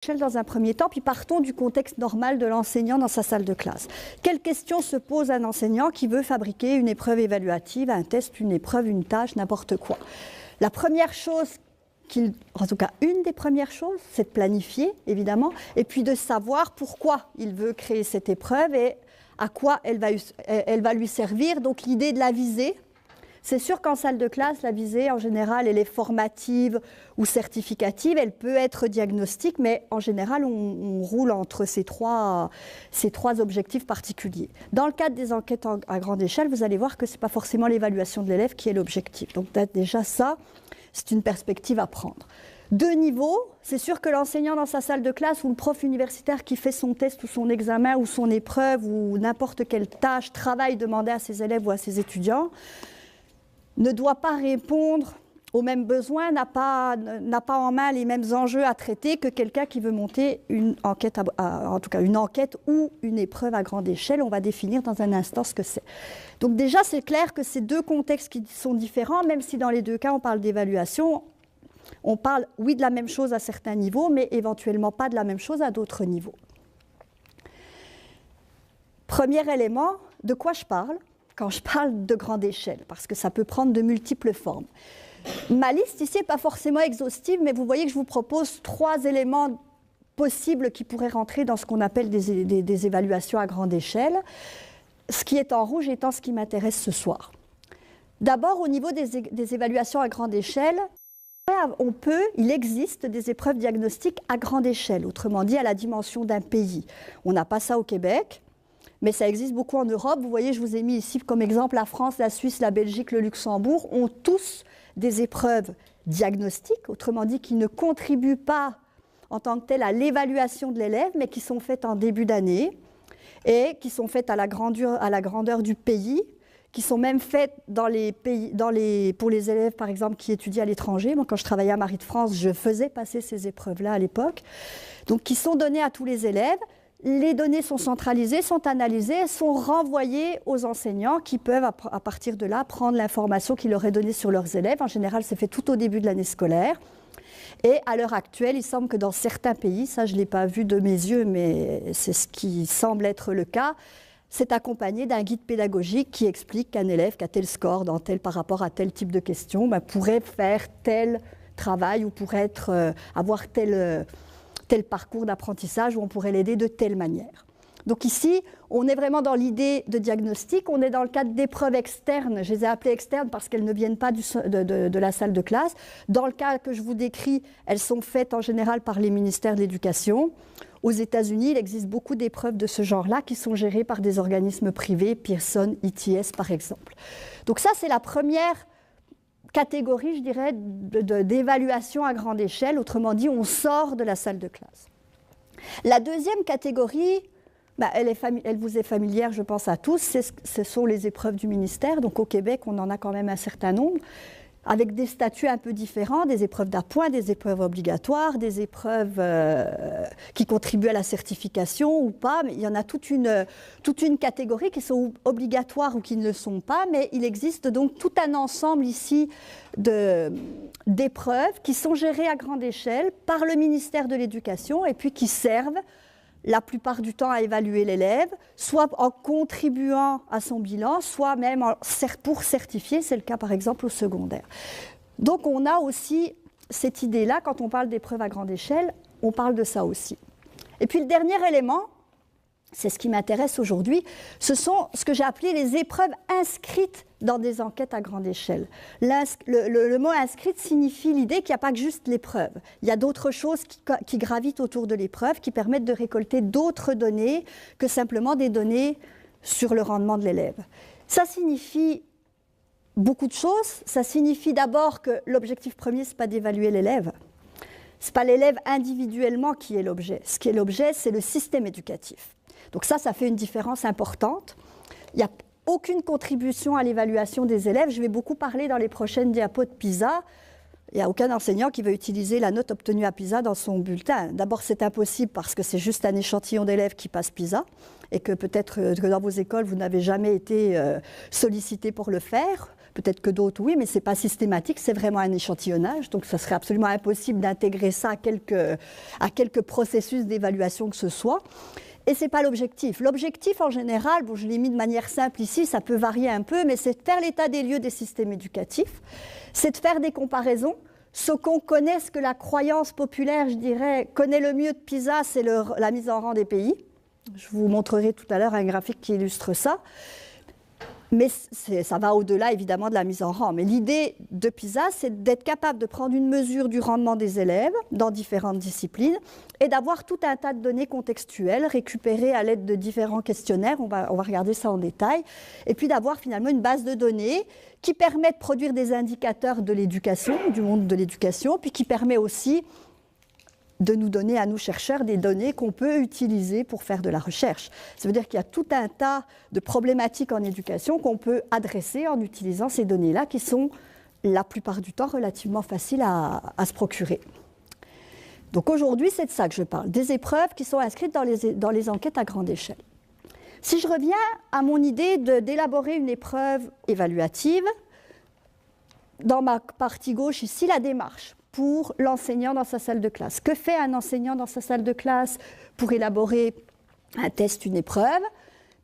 dans un premier temps, puis partons du contexte normal de l'enseignant dans sa salle de classe. Quelle question se pose un enseignant qui veut fabriquer une épreuve évaluative, un test, une épreuve, une tâche, n'importe quoi? La première chose, en tout cas une des premières choses, c'est de planifier, évidemment, et puis de savoir pourquoi il veut créer cette épreuve et à quoi elle va lui servir. Donc l'idée de la visée. C'est sûr qu'en salle de classe, la visée, en général, elle est formative ou certificative. Elle peut être diagnostique, mais en général, on roule entre ces trois objectifs particuliers. Dans le cadre des enquêtes à grande échelle, vous allez voir que ce n'est pas forcément l'évaluation de l'élève qui est l'objectif. Donc déjà ça, c'est une perspective à prendre. Deux niveaux, c'est sûr que l'enseignant dans sa salle de classe ou le prof universitaire qui fait son test ou son examen ou son épreuve ou n'importe quelle tâche, travail demandé à ses élèves ou à ses étudiants, ne doit pas répondre aux mêmes besoins, n'a pas en main les mêmes enjeux à traiter que quelqu'un qui veut monter une enquête, en tout cas une enquête ou une épreuve à grande échelle. On va définir dans un instant ce que c'est. Donc déjà, c'est clair que c'est deux contextes qui sont différents, même si dans les deux cas, on parle d'évaluation. On parle, oui, de la même chose à certains niveaux, mais éventuellement pas de la même chose à d'autres niveaux. Premier élément, de quoi je parle quand je parle de grande échelle, parce que ça peut prendre de multiples formes. Ma liste ici n'est pas forcément exhaustive, mais vous voyez que je vous propose 3 éléments possibles qui pourraient rentrer dans ce qu'on appelle des évaluations à grande échelle, ce qui est en rouge étant ce qui m'intéresse ce soir. D'abord, au niveau des évaluations à grande échelle, il existe des épreuves diagnostiques à grande échelle, autrement dit à la dimension d'un pays. On n'a pas ça au Québec, mais ça existe beaucoup en Europe. Vous voyez, je vous ai mis ici comme exemple la France, la Suisse, la Belgique, le Luxembourg ont tous des épreuves diagnostiques, autrement dit qui ne contribuent pas en tant que telles à l'évaluation de l'élève, mais qui sont faites en début d'année et qui sont faites à la grandeur du pays, qui sont même faites pour les élèves, par exemple, qui étudient à l'étranger. Moi, quand je travaillais à Marie de France, je faisais passer ces épreuves-là à l'époque. Donc, qui sont données à tous les élèves. Les données sont centralisées, sont analysées, sont renvoyées aux enseignants qui peuvent, à partir de là, prendre l'information qu'ils leur est donnée sur leurs élèves. En général, c'est fait tout au début de l'année scolaire. Et à l'heure actuelle, il semble que dans certains pays, ça je ne l'ai pas vu de mes yeux, mais c'est ce qui semble être le cas, c'est accompagné d'un guide pédagogique qui explique qu'un élève qui a tel score par rapport à tel type de question pourrait faire tel travail ou pourrait avoir tel parcours d'apprentissage où on pourrait l'aider de telle manière. Donc ici, on est vraiment dans l'idée de diagnostic, on est dans le cadre d'épreuves externes. Je les ai appelées externes parce qu'elles ne viennent pas de la salle de classe. Dans le cas que je vous décris, elles sont faites en général par les ministères de l'Éducation. Aux États-Unis, il existe beaucoup d'épreuves de ce genre-là qui sont gérées par des organismes privés, Pearson, ETS par exemple. Donc ça, c'est la première catégorie, je dirais, d'évaluation à grande échelle. Autrement dit, on sort de la salle de classe. La deuxième catégorie, elle vous est familière, je pense, à tous, ce sont les épreuves du ministère. Donc au Québec, on en a quand même un certain nombre, avec des statuts un peu différents, des épreuves d'appoint, des épreuves obligatoires, des épreuves qui contribuent à la certification ou pas. Mais il y en a toute une catégorie qui sont obligatoires ou qui ne le sont pas, mais il existe donc tout un ensemble ici d'épreuves qui sont gérées à grande échelle par le ministère de l'Éducation et puis qui servent la plupart du temps à évaluer l'élève, soit en contribuant à son bilan, soit même pour certifier, c'est le cas par exemple au secondaire. Donc on a aussi cette idée-là, quand on parle d'épreuves à grande échelle, on parle de ça aussi. Et puis le dernier élément, c'est ce qui m'intéresse aujourd'hui, ce sont ce que j'ai appelé les épreuves inscrites dans des enquêtes à grande échelle. Le mot inscrite signifie l'idée qu'il n'y a pas que juste l'épreuve. Il y a d'autres choses qui gravitent autour de l'épreuve, qui permettent de récolter d'autres données que simplement des données sur le rendement de l'élève. Ça signifie beaucoup de choses. Ça signifie d'abord que l'objectif premier, ce n'est pas d'évaluer l'élève. Ce n'est pas l'élève individuellement qui est l'objet. Ce qui est l'objet, c'est le système éducatif. Donc ça fait une différence importante. Il n'y a aucune contribution à l'évaluation des élèves. Je vais beaucoup parler dans les prochaines diapos de PISA. Il n'y a aucun enseignant qui va utiliser la note obtenue à PISA dans son bulletin. D'abord, c'est impossible parce que c'est juste un échantillon d'élèves qui passe PISA et que peut-être que dans vos écoles, vous n'avez jamais été sollicité pour le faire. Peut-être que d'autres, oui, mais ce n'est pas systématique, c'est vraiment un échantillonnage. Donc, ça serait absolument impossible d'intégrer ça à quelques processus d'évaluation que ce soit. Et ce n'est pas l'objectif. L'objectif, en général, bon, je l'ai mis de manière simple ici, ça peut varier un peu, mais c'est de faire l'état des lieux des systèmes éducatifs, c'est de faire des comparaisons. Ce qu'on connaît, ce que la croyance populaire, je dirais, connaît le mieux de PISA, c'est la mise en rang des pays. Je vous montrerai tout à l'heure un graphique qui illustre ça. Mais ça va au-delà, évidemment, de la mise en rang. Mais l'idée de PISA, c'est d'être capable de prendre une mesure du rendement des élèves dans différentes disciplines et d'avoir tout un tas de données contextuelles récupérées à l'aide de différents questionnaires. On va regarder ça en détail. Et puis d'avoir finalement une base de données qui permet de produire des indicateurs de l'éducation, du monde de l'éducation, puis qui permet aussi de nous donner à nous chercheurs des données qu'on peut utiliser pour faire de la recherche. Ça veut dire qu'il y a tout un tas de problématiques en éducation qu'on peut adresser en utilisant ces données-là qui sont la plupart du temps relativement faciles à se procurer. Donc aujourd'hui, c'est de ça que je parle, des épreuves qui sont inscrites dans les enquêtes à grande échelle. Si je reviens à mon idée d'élaborer une épreuve évaluative, dans ma partie gauche ici, la démarche pour l'enseignant dans sa salle de classe. Que fait un enseignant dans sa salle de classe pour élaborer un test, une épreuve?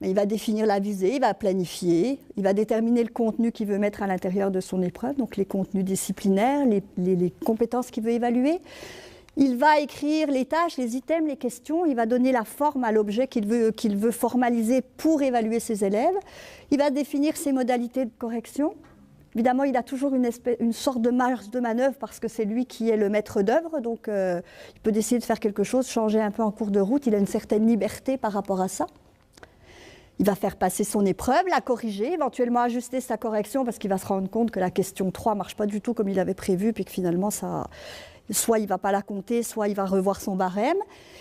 Mais il va définir la visée, il va planifier, il va déterminer le contenu qu'il veut mettre à l'intérieur de son épreuve, donc les contenus disciplinaires, les compétences qu'il veut évaluer. Il va écrire les tâches, les items, les questions, il va donner la forme à l'objet qu'il veut formaliser pour évaluer ses élèves. Il va définir ses modalités de correction. Évidemment, il a toujours une sorte de marge de manœuvre parce que c'est lui qui est le maître d'œuvre, donc il peut décider de faire quelque chose, changer un peu en cours de route, il a une certaine liberté par rapport à ça. Il va faire passer son épreuve, la corriger, éventuellement ajuster sa correction parce qu'il va se rendre compte que la question 3 ne marche pas du tout comme il avait prévu, puis que finalement, soit il ne va pas la compter, soit il va revoir son barème.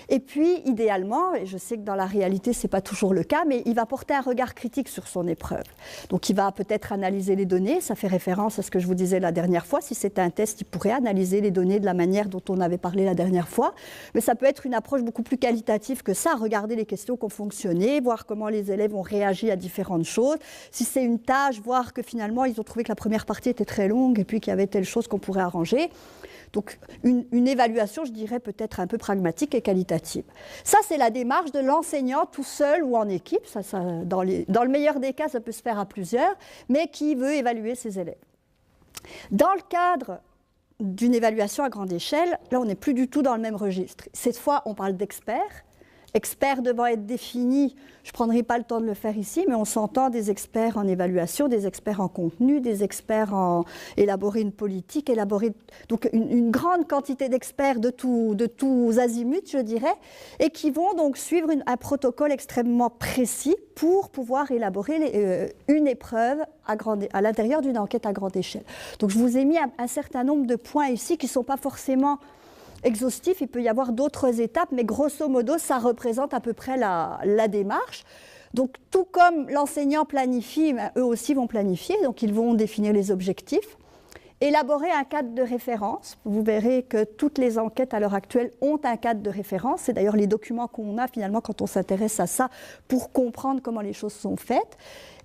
Et puis, idéalement, et je sais que dans la réalité, ce n'est pas toujours le cas, mais il va porter un regard critique sur son épreuve. Donc, il va peut-être analyser les données. Ça fait référence à ce que je vous disais la dernière fois. Si c'était un test, il pourrait analyser les données de la manière dont on avait parlé la dernière fois. Mais ça peut être une approche beaucoup plus qualitative que ça. Regarder les questions qui ont fonctionné, voir comment les élèves ont réagi à différentes choses. Si c'est une tâche, voir que finalement, ils ont trouvé que la première partie était très longue et puis qu'il y avait telle chose qu'on pourrait arranger. Donc, une évaluation, je dirais, peut-être un peu pragmatique et qualitative. Ça, c'est la démarche de l'enseignant tout seul ou en équipe. Dans le meilleur des cas, ça peut se faire à plusieurs, mais qui veut évaluer ses élèves. Dans le cadre d'une évaluation à grande échelle, là, on n'est plus du tout dans le même registre. Cette fois, on parle d'experts. Experts devant être définis, je ne prendrai pas le temps de le faire ici, mais on s'entend des experts en évaluation, des experts en contenu, des experts en élaborer une politique, donc une grande quantité d'experts de tous azimuts, je dirais, et qui vont donc suivre un protocole extrêmement précis pour pouvoir élaborer une épreuve à l'intérieur d'une enquête à grande échelle. Donc je vous ai mis un certain nombre de points ici qui ne sont pas forcément exhaustif, il peut y avoir d'autres étapes, mais grosso modo, ça représente à peu près la démarche. Donc, tout comme l'enseignant planifie, eux aussi vont planifier, donc ils vont définir les objectifs, élaborer un cadre de référence. Vous verrez que toutes les enquêtes à l'heure actuelle ont un cadre de référence. C'est d'ailleurs les documents qu'on a finalement quand on s'intéresse à ça pour comprendre comment les choses sont faites.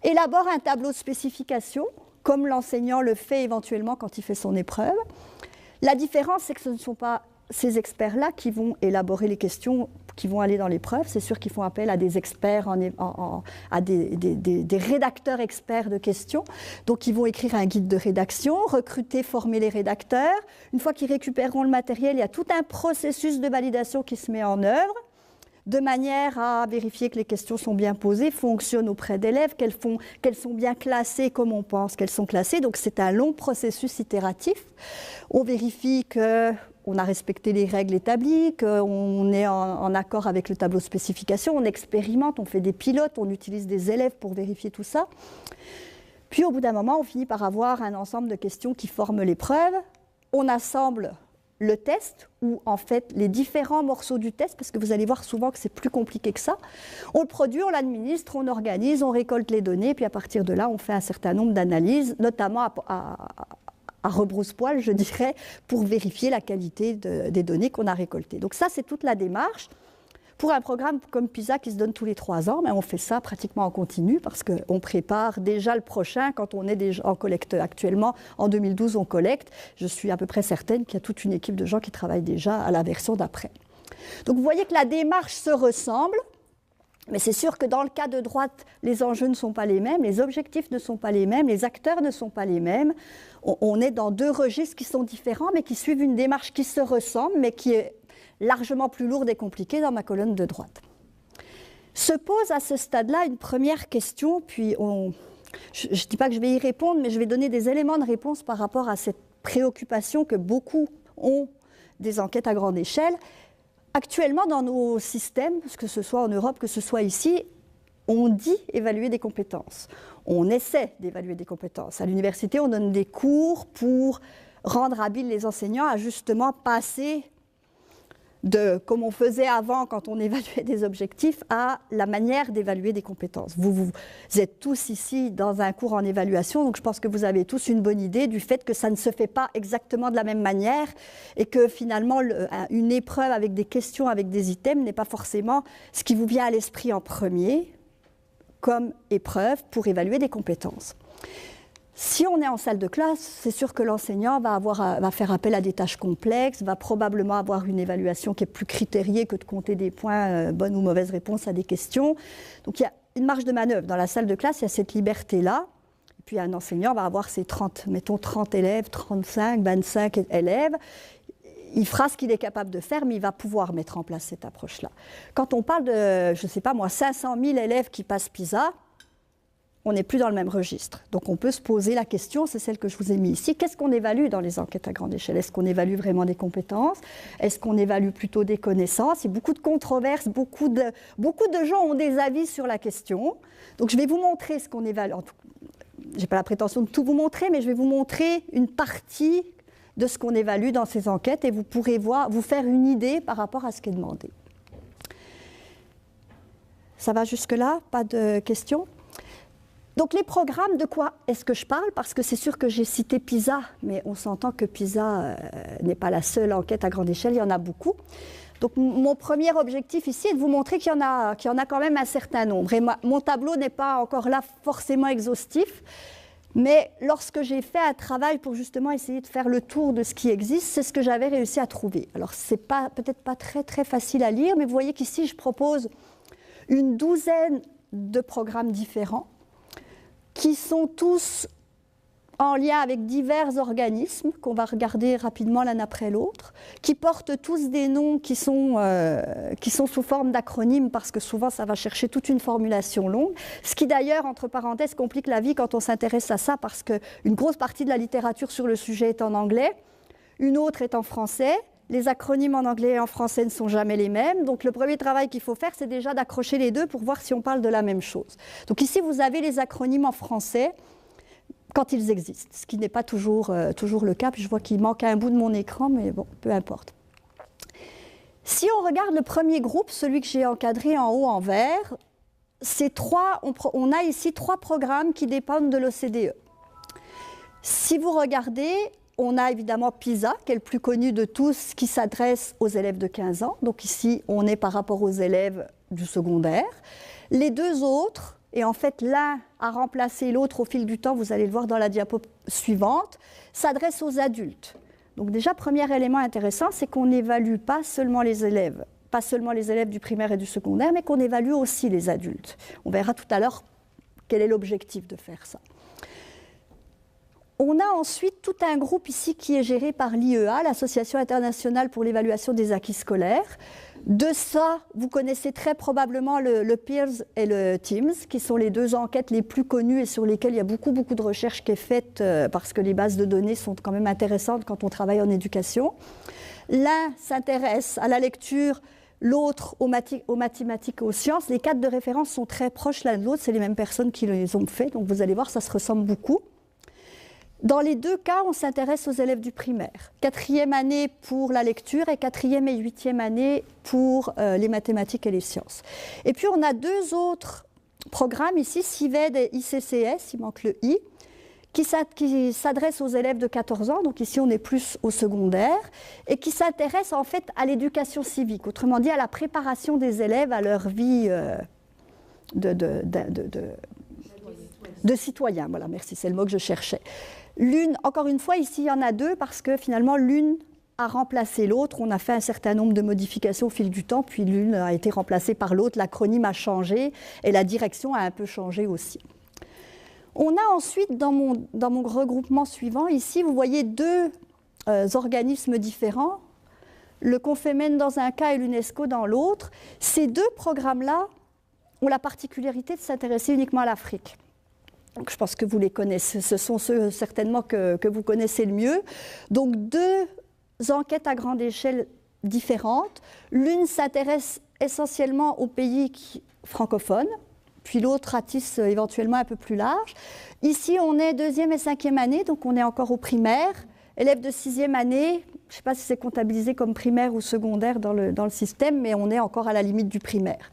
Élabore un tableau de spécification, comme l'enseignant le fait éventuellement quand il fait son épreuve. La différence, c'est que ce ne sont pas ces experts-là qui vont élaborer les questions qui vont aller dans l'épreuve. C'est sûr qu'ils font appel à des experts, à des rédacteurs experts de questions. Donc, ils vont écrire un guide de rédaction, recruter, former les rédacteurs. Une fois qu'ils récupéreront le matériel, il y a tout un processus de validation qui se met en œuvre, de manière à vérifier que les questions sont bien posées, fonctionnent auprès d'élèves, qu'elles sont bien classées comme on pense qu'elles sont classées. Donc, c'est un long processus itératif. On vérifie qu'on a respecté les règles établies, qu'on est en accord avec le tableau de spécification, on expérimente, on fait des pilotes, on utilise des élèves pour vérifier tout ça. Puis, au bout d'un moment, on finit par avoir un ensemble de questions qui forment l'épreuve. On assemble le test, ou en fait les différents morceaux du test, parce que vous allez voir souvent que c'est plus compliqué que ça. On le produit, on l'administre, on organise, on récolte les données, puis à partir de là, on fait un certain nombre d'analyses, notamment à rebrousse-poil, je dirais, pour vérifier la qualité des données qu'on a récoltées. Donc ça, c'est toute la démarche. Pour un programme comme PISA qui se donne tous les 3 ans, on fait ça pratiquement en continu parce qu'on prépare déjà le prochain quand on est déjà en collecte actuellement. En 2012, on collecte. Je suis à peu près certaine qu'il y a toute une équipe de gens qui travaillent déjà à la version d'après. Donc vous voyez que la démarche se ressemble. Mais c'est sûr que dans le cas de droite, les enjeux ne sont pas les mêmes, les objectifs ne sont pas les mêmes, les acteurs ne sont pas les mêmes. On est dans 2 registres qui sont différents, mais qui suivent une démarche qui se ressemble, mais qui est largement plus lourde et compliquée dans ma colonne de droite. Se pose à ce stade-là une première question, puis je ne dis pas que je vais y répondre, mais je vais donner des éléments de réponse par rapport à cette préoccupation que beaucoup ont des enquêtes à grande échelle. Actuellement, dans nos systèmes, que ce soit en Europe, que ce soit ici, on dit évaluer des compétences. On essaie d'évaluer des compétences. À l'université, on donne des cours pour rendre habiles les enseignants à justement passer de, comme on faisait avant quand on évaluait des objectifs, à la manière d'évaluer des compétences. Vous êtes tous ici dans un cours en évaluation, donc je pense que vous avez tous une bonne idée du fait que ça ne se fait pas exactement de la même manière et que finalement une épreuve avec des questions, avec des items n'est pas forcément ce qui vous vient à l'esprit en premier comme épreuve pour évaluer des compétences. Si on est en salle de classe, c'est sûr que l'enseignant va faire appel à des tâches complexes, va probablement avoir une évaluation qui est plus critériée que de compter des points, bonne ou mauvaise réponse à des questions. Donc il y a une marge de manœuvre. Dans la salle de classe, il y a cette liberté-là. Et puis un enseignant va avoir ses 30 élèves, 35, 25 élèves. Il fera ce qu'il est capable de faire, mais il va pouvoir mettre en place cette approche-là. Quand on parle de, je ne sais pas moi, 500 000 élèves qui passent PISA, on n'est plus dans le même registre. Donc on peut se poser la question, c'est celle que je vous ai mise ici, qu'est-ce qu'on évalue dans les enquêtes à grande échelle? Est-ce qu'on évalue vraiment des compétences? Est-ce qu'on évalue plutôt des connaissances? Il y a beaucoup de controverses, beaucoup de gens ont des avis sur la question. Donc je vais vous montrer ce qu'on évalue. Je n'ai pas la prétention de tout vous montrer, mais je vais vous montrer une partie de ce qu'on évalue dans ces enquêtes et vous pourrez vous faire une idée par rapport à ce qui est demandé. Ça va jusque-là? Pas de questions? Donc les programmes, de quoi est-ce que je parle? Parce que c'est sûr que j'ai cité PISA, mais on s'entend que PISA n'est pas la seule enquête à grande échelle, il y en a beaucoup. Donc mon premier objectif ici est de vous montrer qu'il y en a quand même un certain nombre. Et mon tableau n'est pas encore là forcément exhaustif, mais lorsque j'ai fait un travail pour justement essayer de faire le tour de ce qui existe, c'est ce que j'avais réussi à trouver. Alors c'est peut-être pas très très facile à lire, mais vous voyez qu'ici je propose une douzaine de programmes différents, qui sont tous en lien avec divers organismes, qu'on va regarder rapidement l'un après l'autre, qui portent tous des noms qui sont sous forme d'acronymes, parce que souvent ça va chercher toute une formulation longue, ce qui d'ailleurs, entre parenthèses, complique la vie quand on s'intéresse à ça, parce qu'une grosse partie de la littérature sur le sujet est en anglais, une autre est en français. Les acronymes en anglais et en français ne sont jamais les mêmes. Donc le premier travail qu'il faut faire, c'est déjà d'accrocher les deux pour voir si on parle de la même chose. Donc ici, vous avez les acronymes en français quand ils existent, ce qui n'est pas toujours le cas. Puis je vois qu'il manque un bout de mon écran, mais bon, peu importe. Si on regarde le premier groupe, celui que j'ai encadré en haut en vert, on a ici 3 programmes qui dépendent de l'OCDE. Si vous regardez, on a évidemment PISA, qui est le plus connu de tous, qui s'adresse aux élèves de 15 ans. Donc ici, on est par rapport aux élèves du secondaire. Les 2 autres, et en fait l'un a remplacé l'autre au fil du temps, vous allez le voir dans la diapo suivante, s'adressent aux adultes. Donc déjà, premier élément intéressant, c'est qu'on n'évalue pas seulement les élèves du primaire et du secondaire, mais qu'on évalue aussi les adultes. On verra tout à l'heure quel est l'objectif de faire ça. On a ensuite tout un groupe ici qui est géré par l'IEA, l'Association internationale pour l'évaluation des acquis scolaires. De ça, vous connaissez très probablement le PIRLS et le TIMSS, qui sont les 2 enquêtes les plus connues et sur lesquelles il y a beaucoup de recherche qui est faite parce que les bases de données sont quand même intéressantes quand on travaille en éducation. L'un s'intéresse à la lecture, l'autre aux mathématiques et aux sciences. Les cadres de référence sont très proches l'un de l'autre, c'est les mêmes personnes qui les ont fait, donc vous allez voir, ça se ressemble beaucoup. Dans les 2 cas, on s'intéresse aux élèves du primaire. 4e année pour la lecture et 4e et 8e année pour les mathématiques et les sciences. Et puis on a 2 autres programmes ici, CIVED et ICCS, il manque le I, qui s'adresse aux élèves de 14 ans, donc ici on est plus au secondaire, et qui s'intéresse en fait à l'éducation civique, autrement dit à la préparation des élèves à leur vie de citoyens. Voilà, merci, c'est le mot que je cherchais. L'une, encore une fois, ici il y en a deux parce que finalement l'une a remplacé l'autre. On a fait un certain nombre de modifications au fil du temps, puis l'une a été remplacée par l'autre, l'acronyme a changé et la direction a un peu changé aussi. On a ensuite, dans mon regroupement suivant, ici, vous voyez deux organismes différents, le Confemen dans un cas et l'UNESCO dans l'autre. Ces deux programmes-là ont la particularité de s'intéresser uniquement à l'Afrique. Donc, je pense que vous les connaissez, ce sont ceux certainement que vous connaissez le mieux. Donc, deux enquêtes à grande échelle différentes. L'une s'intéresse essentiellement aux pays francophones, puis l'autre ratisse éventuellement un peu plus large. Ici, on est 2e et 5e année, donc on est encore au primaire. Élèves de 6e année, je ne sais pas si c'est comptabilisé comme primaire ou secondaire dans le système, mais on est encore à la limite du primaire.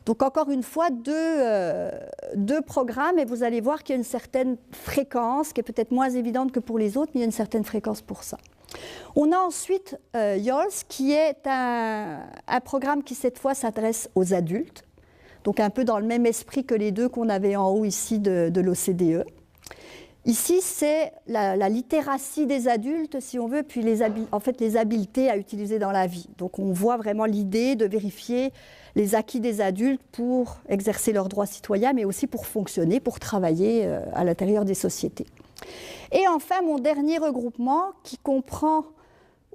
Donc encore une fois, deux programmes, et vous allez voir qu'il y a une certaine fréquence, qui est peut-être moins évidente que pour les autres, mais il y a une certaine fréquence pour ça. On a ensuite YOLS, qui est un programme qui cette fois s'adresse aux adultes, donc un peu dans le même esprit que les deux qu'on avait en haut ici de l'OCDE. Ici, c'est la littératie des adultes, si on veut, puis les habiletés à utiliser dans la vie. Donc on voit vraiment l'idée de vérifier les acquis des adultes pour exercer leurs droits citoyens, mais aussi pour fonctionner, pour travailler à l'intérieur des sociétés. Et enfin, mon dernier regroupement, qui comprend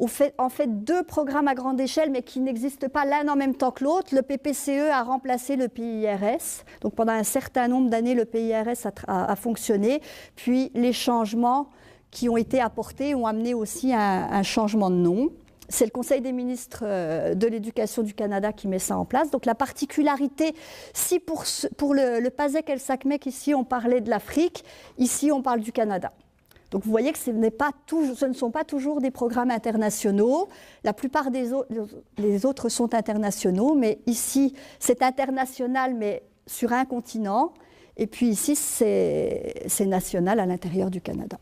en fait deux programmes à grande échelle, mais qui n'existent pas l'un en même temps que l'autre. Le PPCE a remplacé le PIRS. Donc pendant un certain nombre d'années, le PIRS a fonctionné. Puis les changements qui ont été apportés ont amené aussi un changement de nom. C'est le Conseil des ministres de l'Éducation du Canada qui met ça en place. Donc la particularité, si pour le PASEC et le SACMEC, ici on parlait de l'Afrique, ici on parle du Canada. Donc vous voyez que ce ne sont pas toujours des programmes internationaux. La plupart des autres sont internationaux, mais ici c'est international, mais sur un continent. Et puis ici c'est national à l'intérieur du Canada.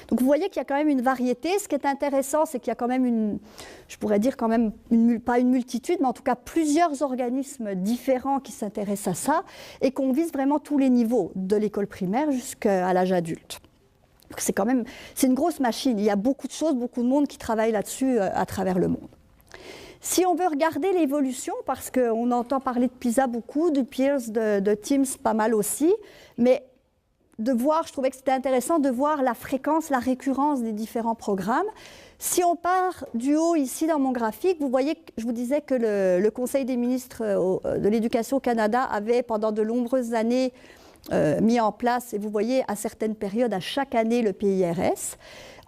Donc vous voyez qu'il y a quand même une variété. Ce qui est intéressant, c'est qu'il y a quand même je pourrais dire quand même, pas une multitude, mais en tout cas plusieurs organismes différents qui s'intéressent à ça et qu'on vise vraiment tous les niveaux, de l'école primaire jusqu'à l'âge adulte. C'est une grosse machine. Il y a beaucoup de choses, beaucoup de monde qui travaille là-dessus à travers le monde. Si on veut regarder l'évolution, parce qu'on entend parler de PISA beaucoup, de Peers, de Teams pas mal aussi, mais je trouvais que c'était intéressant de voir la fréquence, la récurrence des différents programmes. Si on part du haut ici dans mon graphique, vous voyez que je vous disais que le Conseil des ministres de l'Éducation au Canada avait pendant de nombreuses années mis en place, et vous voyez à certaines périodes, à chaque année, le PIRS.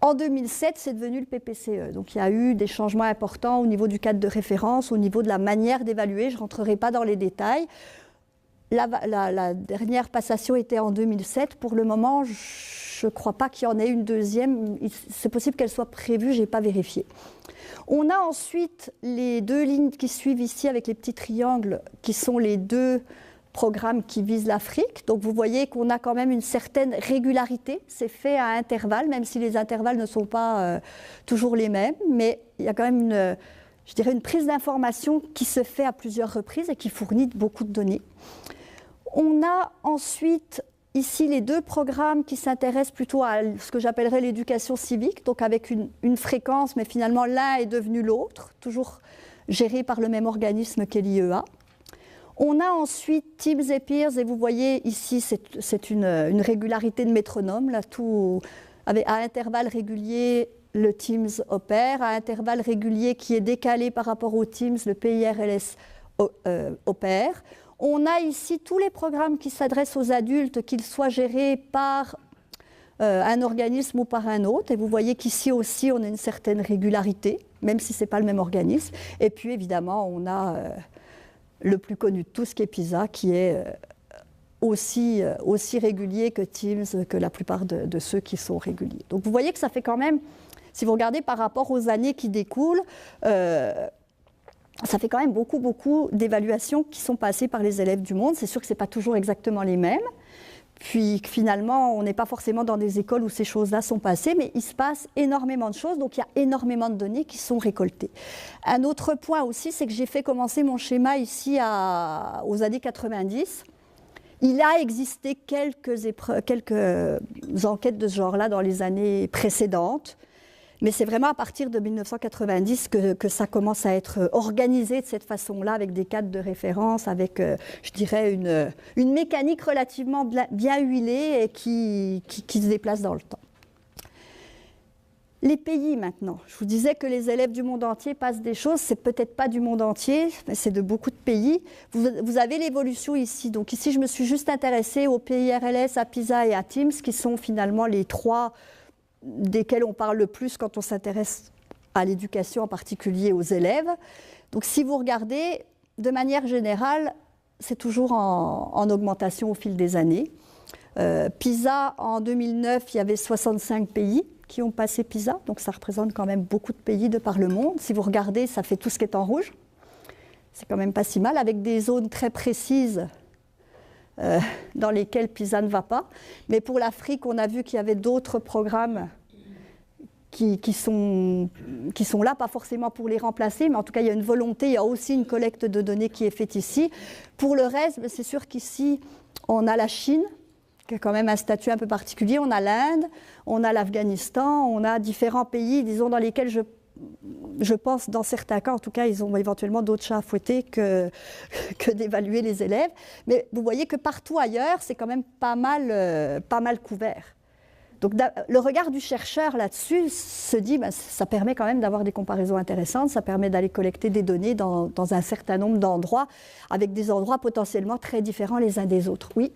En 2007, c'est devenu le PPCE. Donc il y a eu des changements importants au niveau du cadre de référence, au niveau de la manière d'évaluer. Je ne rentrerai pas dans les détails. La dernière passation était en 2007. Pour le moment, je ne crois pas qu'il y en ait une deuxième. C'est possible qu'elle soit prévue, je n'ai pas vérifié. On a ensuite les deux lignes qui suivent ici avec les petits triangles, qui sont les deux programmes qui visent l'Afrique. Donc vous voyez qu'on a quand même une certaine régularité. C'est fait à intervalles, même si les intervalles ne sont pas toujours les mêmes. Mais il y a quand même une prise d'information qui se fait à plusieurs reprises et qui fournit beaucoup de données. On a ensuite ici les deux programmes qui s'intéressent plutôt à ce que j'appellerais l'éducation civique, donc avec une fréquence, mais finalement l'un est devenu l'autre, toujours géré par le même organisme qu'est l'IEA. On a ensuite Teams et Peers, et vous voyez ici, c'est une régularité de métronome, là, à intervalles réguliers, le Teams opère, à intervalles réguliers qui est décalé par rapport au Teams, le PIRLS opère. On a ici tous les programmes qui s'adressent aux adultes, qu'ils soient gérés par un organisme ou par un autre. Et vous voyez qu'ici aussi, on a une certaine régularité, même si ce n'est pas le même organisme. Et puis, évidemment, on a le plus connu de tous, qui est PISA, qui est aussi régulier que Teams, que la plupart de ceux qui sont réguliers. Donc, vous voyez que ça fait quand même, si vous regardez par rapport aux années qui découlent, ça fait quand même beaucoup d'évaluations qui sont passées par les élèves du monde. C'est sûr que ce n'est pas toujours exactement les mêmes. puis que finalement, on n'est pas forcément dans des écoles où ces choses-là sont passées, mais il se passe énormément de choses, donc il y a énormément de données qui sont récoltées. Un autre point aussi, c'est que j'ai fait commencer mon schéma ici aux années 90. Il a existé quelques enquêtes de ce genre-là dans les années précédentes, mais c'est vraiment à partir de 1990 que ça commence à être organisé de cette façon-là, avec des cadres de référence, avec, je dirais, une mécanique relativement bien huilée et qui se déplace dans le temps. Les pays maintenant. Je vous disais que les élèves du monde entier passent des choses, c'est peut-être pas du monde entier, mais c'est de beaucoup de pays. Vous avez l'évolution ici. Donc ici, je me suis juste intéressée aux pays RLS, à PISA et à TIMSS, qui sont finalement les trois desquels on parle le plus quand on s'intéresse à l'éducation, en particulier aux élèves. Donc si vous regardez, de manière générale, c'est toujours en augmentation au fil des années. PISA, en 2009, il y avait 65 pays qui ont passé PISA, donc ça représente quand même beaucoup de pays de par le monde. Si vous regardez, ça fait tout ce qui est en rouge. C'est quand même pas si mal, avec des zones très précises dans lesquelles PISA ne va pas. Mais pour l'Afrique, on a vu qu'il y avait d'autres programmes qui sont là, pas forcément pour les remplacer, mais en tout cas, il y a une volonté, il y a aussi une collecte de données qui est faite ici. Pour le reste, c'est sûr qu'ici, on a la Chine, qui a quand même un statut un peu particulier, on a l'Inde, on a l'Afghanistan, on a différents pays, disons, dans lesquels je pense, dans certains cas, en tout cas, ils ont éventuellement d'autres chats à fouetter que d'évaluer les élèves. Mais vous voyez que partout ailleurs, c'est quand même pas mal couvert. Donc le regard du chercheur là-dessus se dit, ça permet quand même d'avoir des comparaisons intéressantes, ça permet d'aller collecter des données dans un certain nombre d'endroits, avec des endroits potentiellement très différents les uns des autres. Oui ?